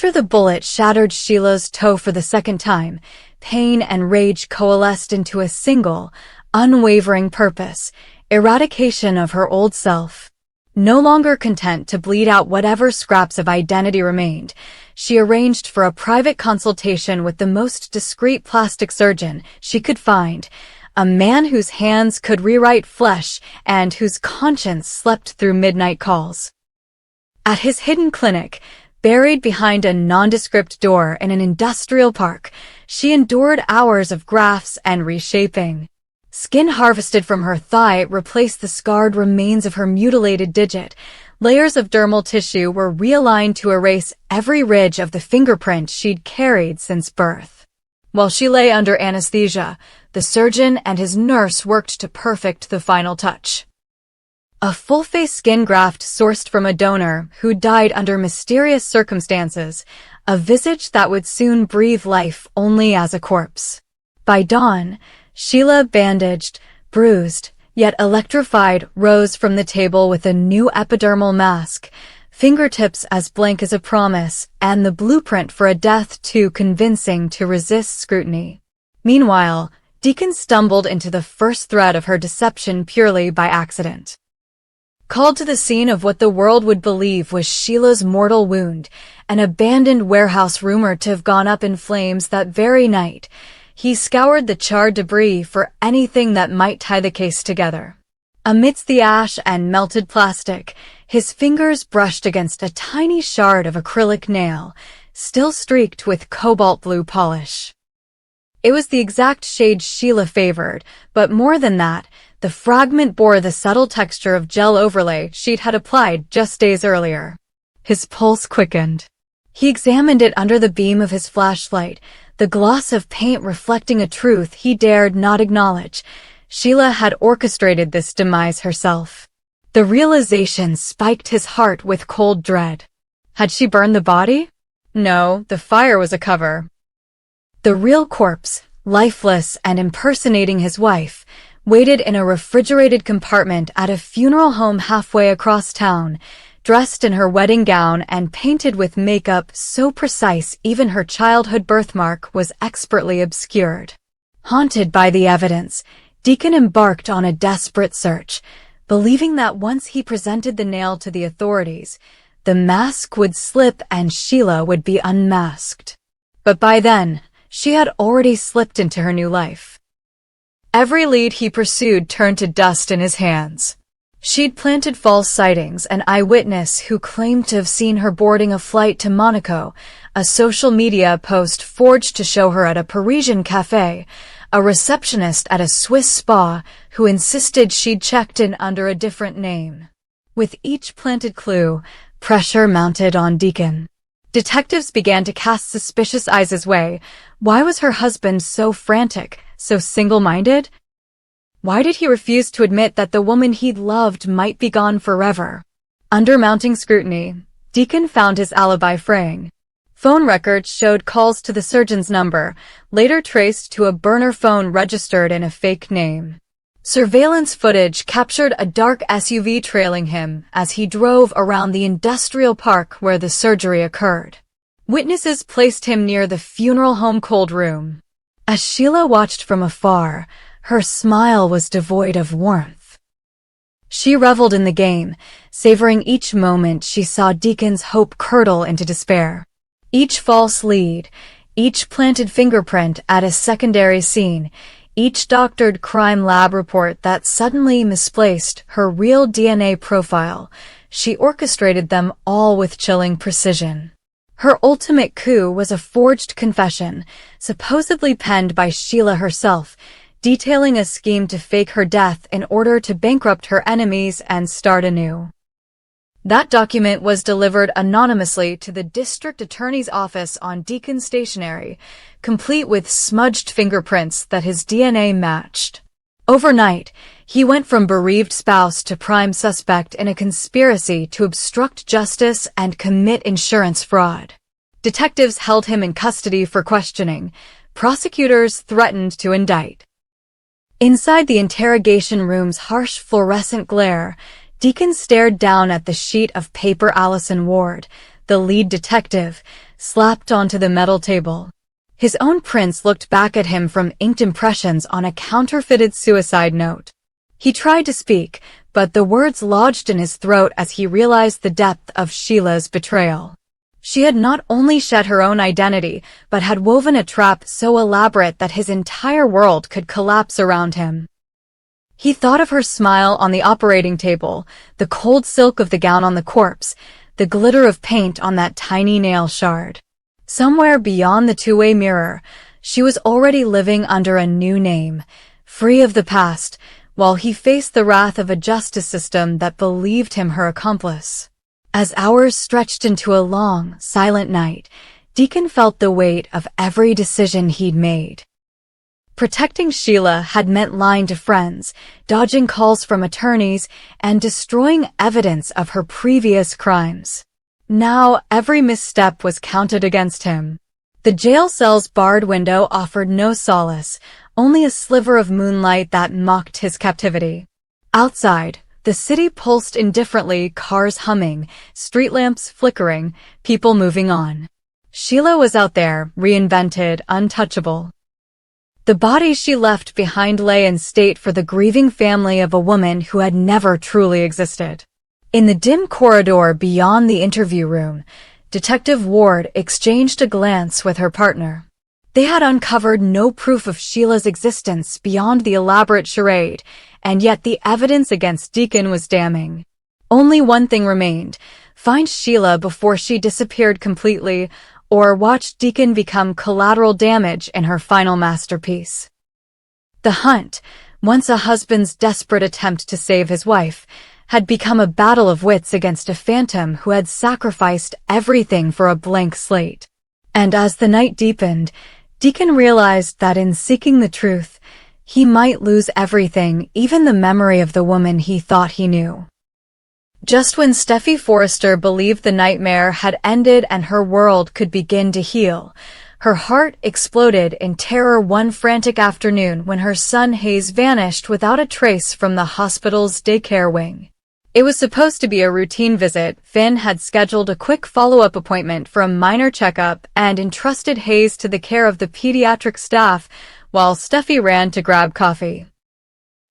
After the bullet shattered Sheila's toe for the second time, pain and rage coalesced into a single, unwavering purpose: eradication of her old self. No longer content to bleed out whatever scraps of identity remained, she arranged for a private consultation with the most discreet plastic surgeon she could find, a man whose hands could rewrite flesh and whose conscience slept through midnight calls. At his hidden clinic, buried behind a nondescript door in an industrial park, she endured hours of grafts and reshaping. Skin harvested from her thigh replaced the scarred remains of her mutilated digit. Layers of dermal tissue were realigned to erase every ridge of the fingerprint she'd carried since birth. While she lay under anesthesia, the surgeon and his nurse worked to perfect the final touch. A full-face skin graft sourced from a donor who died under mysterious circumstances, a visage that would soon breathe life only as a corpse. By dawn, Sheila, bandaged, bruised, yet electrified, rose from the table with a new epidermal mask, fingertips as blank as a promise, and the blueprint for a death too convincing to resist scrutiny. Meanwhile, Deacon stumbled into the first thread of her deception purely by accident. Called to the scene of what the world would believe was Sheila's mortal wound, an abandoned warehouse rumored to have gone up in flames that very night, he scoured the charred debris for anything that might tie the case together. Amidst the ash and melted plastic, his fingers brushed against a tiny shard of acrylic nail, still streaked with cobalt blue polish. It was the exact shade Sheila favored, but more than that, the fragment bore the subtle texture of gel overlay she'd had applied just days earlier. His pulse quickened. He examined it under the beam of his flashlight, the gloss of paint reflecting a truth he dared not acknowledge. Sheila had orchestrated this demise herself. The realization spiked his heart with cold dread. Had she burned the body? No, the fire was a cover. The real corpse, lifeless and impersonating his wife, waited in a refrigerated compartment at a funeral home halfway across town, dressed in her wedding gown and painted with makeup so precise even her childhood birthmark was expertly obscured. Haunted by the evidence, Deacon embarked on a desperate search, believing that once he presented the nail to the authorities, the mask would slip and Sheila would be unmasked. But by then, she had already slipped into her new life. Every lead he pursued turned to dust in his hands. She'd planted false sightings: an eyewitness who claimed to have seen her boarding a flight to Monaco, a social media post forged to show her at a Parisian cafe, a receptionist at a Swiss spa who insisted she'd checked in under a different name. With each planted clue, pressure mounted on Deacon. Detectives began to cast suspicious eyes his way. Why was her husband so frantic, so single-minded? Why did he refuse to admit that the woman he'd loved might be gone forever? Under mounting scrutiny, Deacon found his alibi fraying. Phone records showed calls to the surgeon's number, later traced to a burner phone registered in a fake name. Surveillance footage captured a dark SUV trailing him as he drove around the industrial park where the surgery occurred. Witnesses placed him near the funeral home cold room. As Sheila watched from afar, her smile was devoid of warmth. She reveled in the game, savoring each moment she saw Deacon's hope curdle into despair. Each false lead, each planted fingerprint at a secondary scene, each doctored crime lab report that suddenly misplaced her real DNA profile, she orchestrated them all with chilling precision. Her ultimate coup was a forged confession, supposedly penned by Sheila herself, detailing a scheme to fake her death in order to bankrupt her enemies and start anew. That document was delivered anonymously to the district attorney's office on Deacon stationery, complete with smudged fingerprints that his DNA matched. Overnight, he went from bereaved spouse to prime suspect in a conspiracy to obstruct justice and commit insurance fraud. Detectives held him in custody for questioning. Prosecutors threatened to indict. Inside the interrogation room's harsh fluorescent glare, Deacon stared down at the sheet of paper Allison Ward, the lead detective, slapped onto the metal table. His own prints looked back at him from inked impressions on a counterfeited suicide note. He tried to speak, but the words lodged in his throat as he realized the depth of Sheila's betrayal. She had not only shed her own identity, but had woven a trap so elaborate that his entire world could collapse around him. He thought of her smile on the operating table, the cold silk of the gown on the corpse, the glitter of paint on that tiny nail shard. Somewhere beyond the two-way mirror, she was already living under a new name, free of the past, while he faced the wrath of a justice system that believed him her accomplice. As hours stretched into a long, silent night, Deacon felt the weight of every decision he'd made. Protecting Sheila had meant lying to friends, dodging calls from attorneys, and destroying evidence of her previous crimes. Now, every misstep was counted against him. The jail cell's barred window offered no solace, only a sliver of moonlight that mocked his captivity. Outside, the city pulsed indifferently, cars humming, street lamps flickering, people moving on. Sheila was out there, reinvented, untouchable. The body she left behind lay in state for the grieving family of a woman who had never truly existed. In the dim corridor beyond the interview room, Detective Ward exchanged a glance with her partner. They had uncovered no proof of Sheila's existence beyond the elaborate charade, and yet the evidence against Deacon was damning. Only one thing remained: find Sheila before she disappeared completely, or watch Deacon become collateral damage in her final masterpiece. The hunt, once a husband's desperate attempt to save his wife, had become a battle of wits against a phantom who had sacrificed everything for a blank slate. And as the night deepened, Deacon realized that in seeking the truth, he might lose everything, even the memory of the woman he thought he knew. Just when Steffi Forrester believed the nightmare had ended and her world could begin to heal, her heart exploded in terror one frantic afternoon when her son Hayes vanished without a trace from the hospital's daycare wing. It was supposed to be a routine visit. Finn had scheduled a quick follow-up appointment for a minor checkup and entrusted Hayes to the care of the pediatric staff while Steffi ran to grab coffee.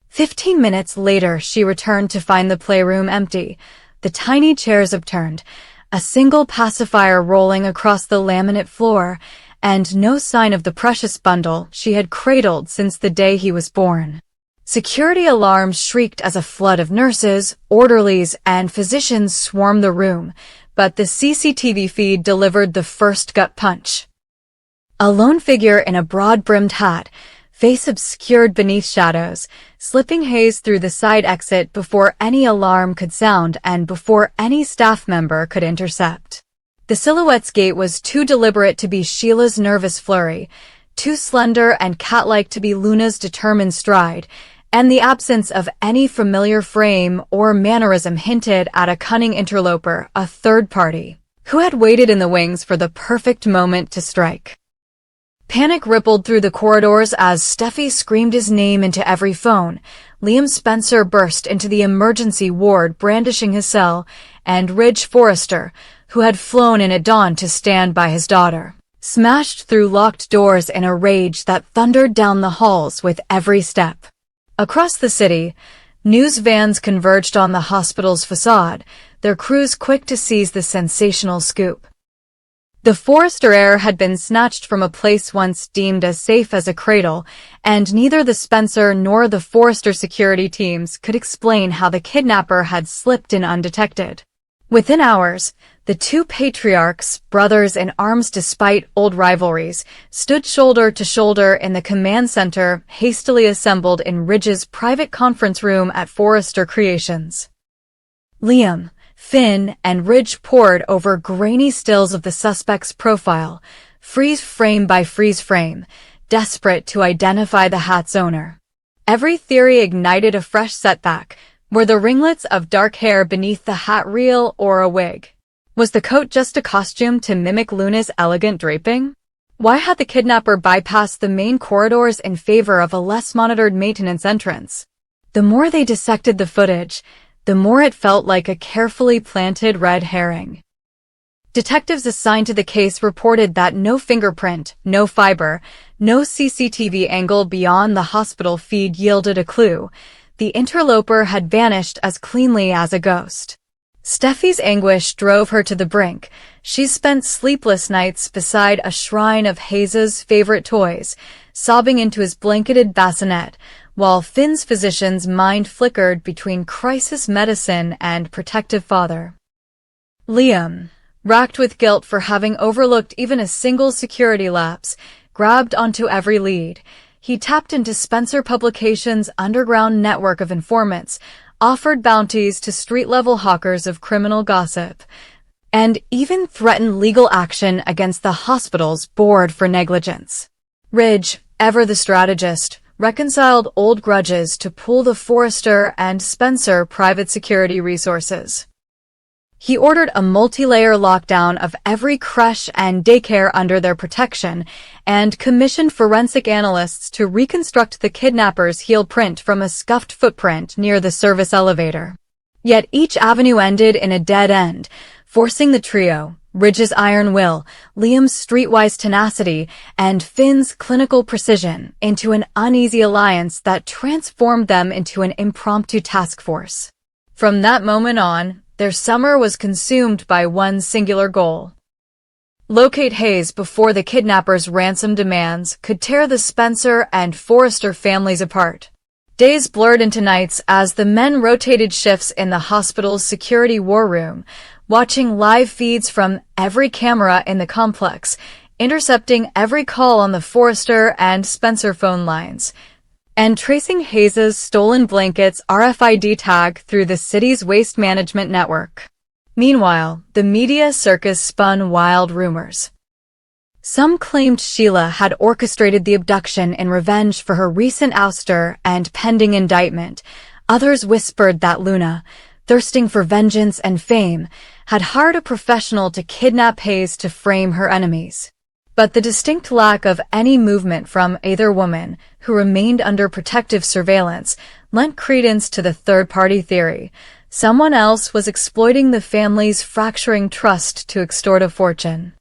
15 minutes later, she returned to find the playroom empty, the tiny chairs upturned, a single pacifier rolling across the laminate floor, and no sign of the precious bundle she had cradled since the day he was born. Security alarms shrieked as a flood of nurses, orderlies, and physicians swarmed the room, but the CCTV feed delivered the first gut punch. A lone figure in a broad-brimmed hat, face obscured beneath shadows, slipping Hayes through the side exit before any alarm could sound and before any staff member could intercept. The silhouette's gait was too deliberate to be Sheila's nervous flurry, too slender and cat-like to be Luna's determined stride, and the absence of any familiar frame or mannerism hinted at a cunning interloper, a third party, who had waited in the wings for the perfect moment to strike. Panic rippled through the corridors as Steffi screamed his name into every phone. Liam Spencer burst into the emergency ward brandishing his cell, and Ridge Forrester, who had flown in at dawn to stand by his daughter, smashed through locked doors in a rage that thundered down the halls with every step. Across the city, news vans converged on the hospital's facade, their crews quick to seize the sensational scoop. The Forrester heir had been snatched from a place once deemed as safe as a cradle, and neither the Spencer nor the Forrester security teams could explain how the kidnapper had slipped in undetected. Within hours, the two patriarchs, brothers in arms despite old rivalries, stood shoulder to shoulder in the command center hastily assembled in Ridge's private conference room at Forrester Creations. Liam, Finn, and Ridge pored over grainy stills of the suspect's profile, freeze frame by freeze frame, desperate to identify the hat's owner. Every theory ignited a fresh setback. Were the ringlets of dark hair beneath the hat real or a wig? Was the coat just a costume to mimic Luna's elegant draping? Why had the kidnapper bypassed the main corridors in favor of a less monitored maintenance entrance? The more they dissected the footage, the more it felt like a carefully planted red herring. Detectives assigned to the case reported that no fingerprint, no fiber, no CCTV angle beyond the hospital feed yielded a clue. The interloper had vanished as cleanly as a ghost. Steffi's anguish drove her to the brink. She spent sleepless nights beside a shrine of Hayes's favorite toys, sobbing into his blanketed bassinet, while Finn's physician's mind flickered between crisis medicine and protective father. Liam, racked with guilt for having overlooked even a single security lapse, grabbed onto every lead. He tapped into Spencer Publications' underground network of informants, offered bounties to street-level hawkers of criminal gossip, and even threatened legal action against the hospital's board for negligence. Ridge, ever the strategist, reconciled old grudges to pool the Forrester and Spencer private security resources. He ordered a multi-layer lockdown of every creche and daycare under their protection and commissioned forensic analysts to reconstruct the kidnapper's heel print from a scuffed footprint near the service elevator. Yet each avenue ended in a dead end, forcing the trio, Ridge's iron will, Liam's streetwise tenacity, and Finn's clinical precision, into an uneasy alliance that transformed them into an impromptu task force. From that moment on, their summer was consumed by one singular goal: locate Hayes before the kidnapper's ransom demands could tear the Spencer and Forrester families apart. Days blurred into nights as the men rotated shifts in the hospital's security war room, watching live feeds from every camera in the complex, intercepting every call on the Forrester and Spencer phone lines, and tracing Hayes's stolen blankets RFID tag through the city's waste management network. Meanwhile, the media circus spun wild rumors. Some claimed Sheila had orchestrated the abduction in revenge for her recent ouster and pending indictment. Others whispered that Luna, thirsting for vengeance and fame, had hired a professional to kidnap Hayes to frame her enemies. But the distinct lack of any movement from either woman, who remained under protective surveillance, lent credence to the third-party theory. Someone else was exploiting the family's fracturing trust to extort a fortune.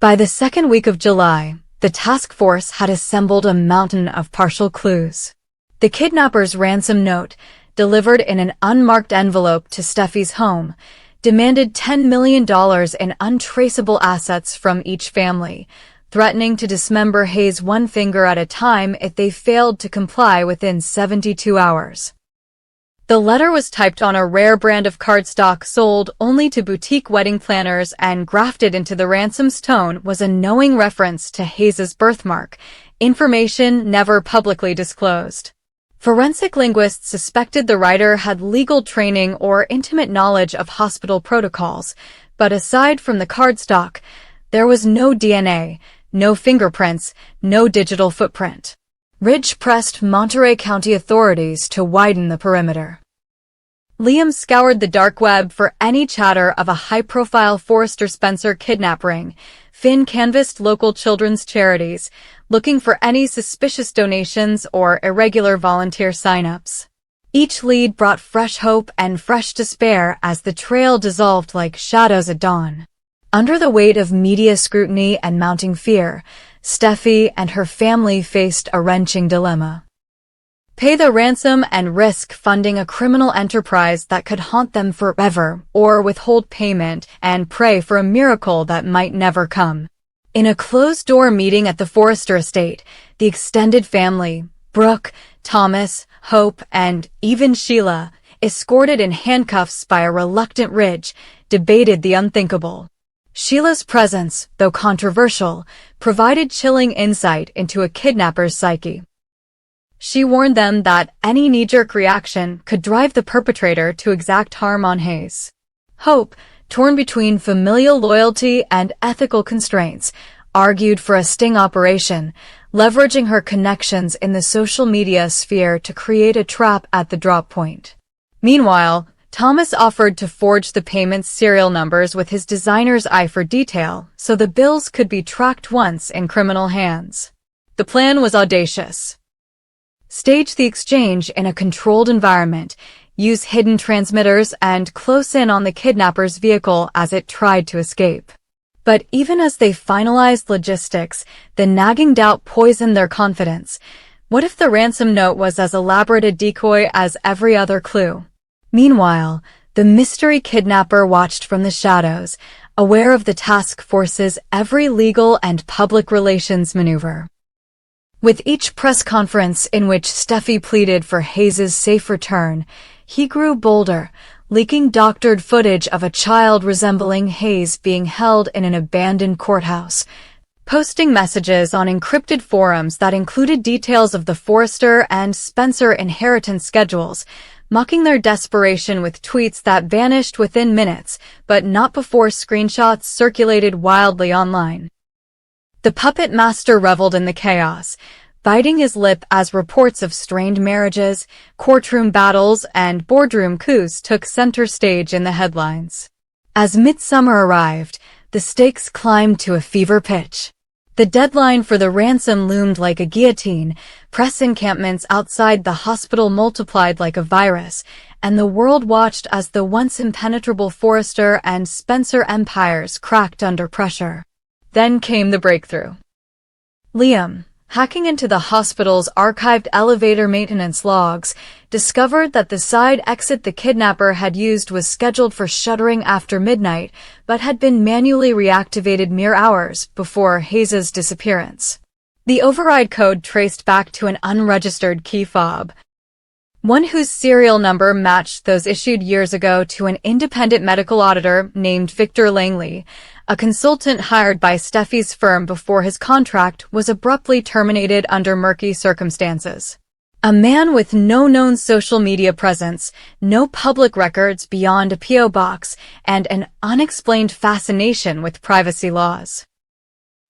By the second week of July, the task force had assembled a mountain of partial clues. The kidnapper's ransom note, delivered in an unmarked envelope to Steffi's home, demanded $10 million in untraceable assets from each family, threatening to dismember Hayes one finger at a time if they failed to comply within 72 hours. The letter was typed on a rare brand of cardstock sold only to boutique wedding planners, and grafted into the ransom's tone was a knowing reference to Hayes's birthmark, information never publicly disclosed. Forensic linguists suspected the writer had legal training or intimate knowledge of hospital protocols, but aside from the cardstock, there was no DNA, no fingerprints, no digital footprint. Ridge pressed Monterey County authorities to widen the perimeter. Liam scoured the dark web for any chatter of a high-profile Forrester Spencer kidnap ring. Finn canvassed local children's charities, looking for any suspicious donations or irregular volunteer sign-ups. Each lead brought fresh hope and fresh despair as the trail dissolved like shadows at dawn. Under the weight of media scrutiny and mounting fear, Steffi and her family faced a wrenching dilemma. Pay the ransom and risk funding a criminal enterprise that could haunt them forever, or withhold payment and pray for a miracle that might never come. In a closed-door meeting at the Forrester estate, the extended family, Brooke, Thomas, Hope, and even Sheila, escorted in handcuffs by a reluctant Ridge, debated the unthinkable. Sheila's presence, though controversial, provided chilling insight into a kidnapper's psyche. She warned them that any knee-jerk reaction could drive the perpetrator to exact harm on Hayes. Hope, torn between familial loyalty and ethical constraints, argued for a sting operation, leveraging her connections in the social media sphere to create a trap at the drop point. Meanwhile, Thomas offered to forge the payment's serial numbers with his designer's eye for detail, so the bills could be tracked once in criminal hands. The plan was audacious. Stage the exchange in a controlled environment, use hidden transmitters, and close in on the kidnapper's vehicle as it tried to escape. But even as they finalized logistics, the nagging doubt poisoned their confidence. What if the ransom note was as elaborate a decoy as every other clue? Meanwhile, the mystery kidnapper watched from the shadows, aware of the task force's every legal and public relations maneuver. With each press conference in which Steffi pleaded for Hayes' safe return, he grew bolder, leaking doctored footage of a child resembling Hayes being held in an abandoned courthouse, posting messages on encrypted forums that included details of the Forrester and Spencer inheritance schedules, mocking their desperation with tweets that vanished within minutes, but not before screenshots circulated wildly online. The puppet master reveled in the chaos, biting his lip as reports of strained marriages, courtroom battles, and boardroom coups took center stage in the headlines. As midsummer arrived, the stakes climbed to a fever pitch. The deadline for the ransom loomed like a guillotine, press encampments outside the hospital multiplied like a virus, and the world watched as the once impenetrable Forrester and Spencer empires cracked under pressure. Then came the breakthrough. Liam, hacking into the hospital's archived elevator maintenance logs, discovered that the side exit the kidnapper had used was scheduled for shuttering after midnight, but had been manually reactivated mere hours before Hayes' disappearance. The override code traced back to an unregistered key fob, one whose serial number matched those issued years ago to an independent medical auditor named Victor Langley, a consultant hired by Steffi's firm before his contract was abruptly terminated under murky circumstances. A man with no known social media presence, no public records beyond a P.O. box, and an unexplained fascination with privacy laws.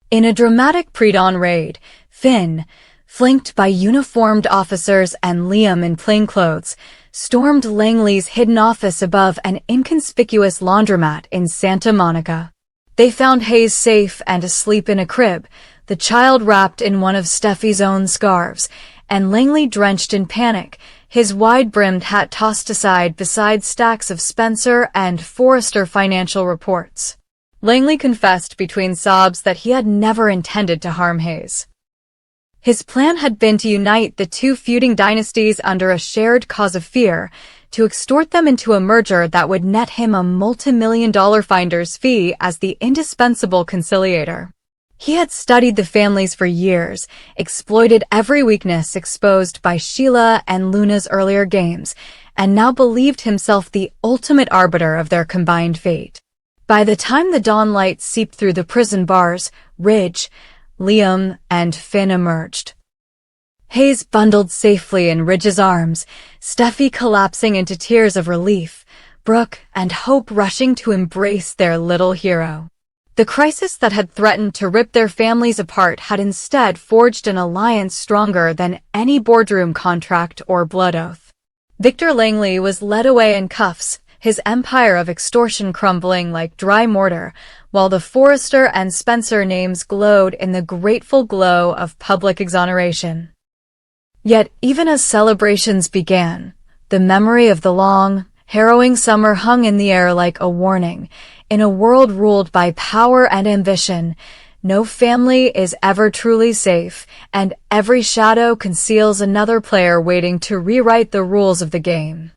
In a dramatic pre-dawn raid, Finn, flanked by uniformed officers and Liam in plainclothes, stormed Langley's hidden office above an inconspicuous laundromat in Santa Monica. They found Hayes safe and asleep in a crib, the child wrapped in one of Steffi's own scarves, and Langley drenched in panic, his wide-brimmed hat tossed aside beside stacks of Spencer and Forrester financial reports. Langley confessed between sobs that he had never intended to harm Hayes. His plan had been to unite the two feuding dynasties under a shared cause of fear, to extort them into a merger that would net him a multi-million-dollar finder's fee as the indispensable conciliator. He had studied the families for years, exploited every weakness exposed by Sheila and Luna's earlier games, and now believed himself the ultimate arbiter of their combined fate. By the time the dawn light seeped through the prison bars, Ridge, Liam, and Finn emerged. Hayes bundled safely in Ridge's arms, Steffi collapsing into tears of relief, Brooke and Hope rushing to embrace their little hero. The crisis that had threatened to rip their families apart had instead forged an alliance stronger than any boardroom contract or blood oath. Victor Langley was led away in cuffs, his empire of extortion crumbling like dry mortar, while the Forrester and Spencer names glowed in the grateful glow of public exoneration. Yet, even as celebrations began, the memory of the long, harrowing summer hung in the air like a warning. In a world ruled by power and ambition, no family is ever truly safe, and every shadow conceals another player waiting to rewrite the rules of the game.